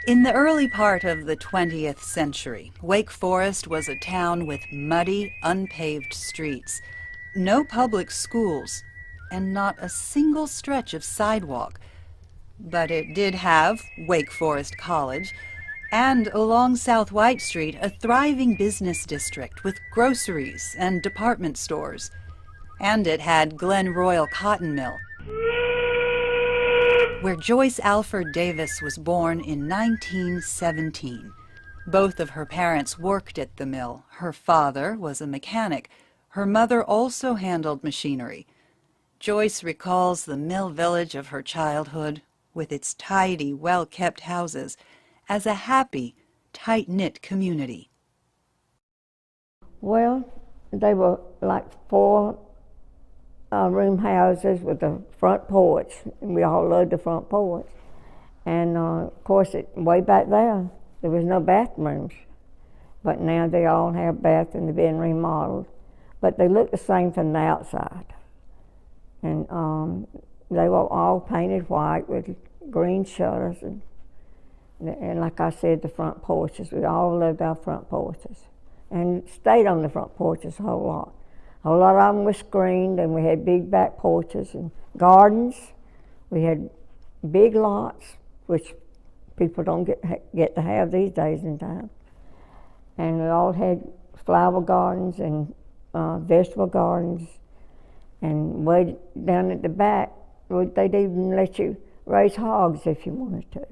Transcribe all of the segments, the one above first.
In the early part of the 20th century, Wake Forest was a town with muddy, unpaved streets, no public schools, and not a single stretch of sidewalk. But it did have Wake Forest College, and along South White Street, a thriving business district with groceries and department stores. And it had Glen Royall Cotton Mill, where Joyce Davis was born in 1917. Both of her parents worked at the mill. Her father was a mechanic. Her mother also handled machinery. Joyce recalls the mill village of her childhood, with its tidy, well-kept houses, as a happy, tight-knit community. Well, they were like four room houses with a front porch, and we all loved the front porch. And of course, way back there was no bathrooms, but now they all have baths and they've been remodeled. But they look the same from the outside, and they were all painted white with green shutters, and like I said, the front porches. We all loved our front porches, and stayed on the front porches a whole lot. A lot of them were screened, and we had big back porches and gardens. We had big lots, which people don't get to have these days in time. And we all had flower gardens and vegetable gardens. And way down at the back, they'd even let you raise hogs if you wanted to.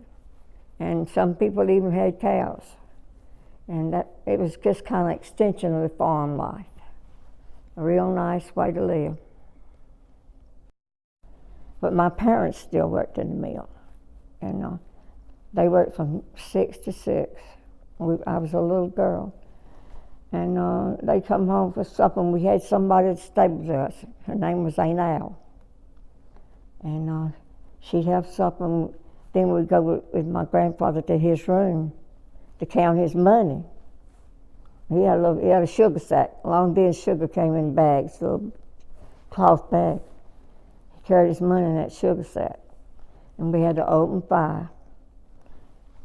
And some people even had cows. And it was just kind of extension of the farm life. A real nice way to live. But my parents still worked in the mill, and they worked from 6 to 6. I was a little girl, and they'd come home for supper, and we had somebody at the stable with us. Her name was Aunt Al, and she'd have supper, and then we'd go with my grandfather to his room to count his money. He had a sugar sack. Long bean sugar came in bags, little cloth bag. He carried his money in that sugar sack, and we had to open fire.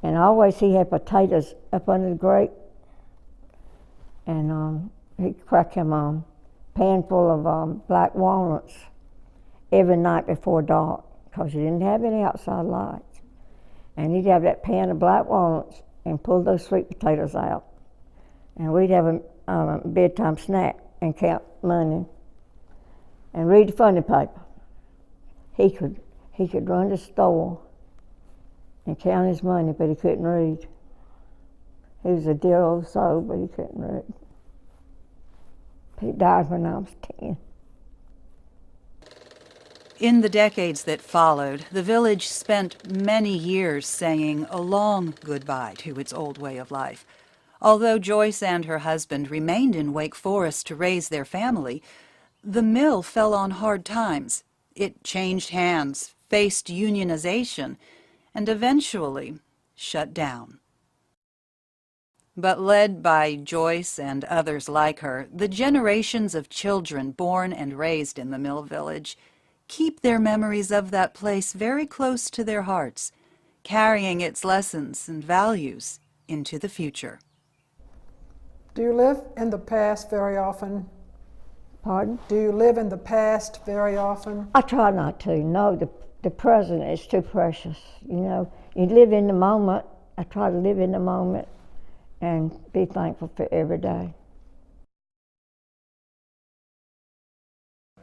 And always he had potatoes up under the grate, and he'd crack him a pan full of black walnuts every night before dark, because he didn't have any outside lights. And he'd have that pan of black walnuts and pull those sweet potatoes out. And we'd have a bedtime snack and count money and read the funny paper. He could run to the store and count his money, but he couldn't read. He was a dear old soul, but he couldn't read. He died when I was 10. In the decades that followed, the village spent many years saying a long goodbye to its old way of life. Although Joyce and her husband remained in Wake Forest to raise their family, the mill fell on hard times. It changed hands, faced unionization, and eventually shut down. But led by Joyce and others like her, the generations of children born and raised in the mill village keep their memories of that place very close to their hearts, carrying its lessons and values into the future. Do you live in the past very often? Pardon? Do you live in the past very often? I try not to. No, the present is too precious. You know, you live in the moment. I try to live in the moment and be thankful for every day.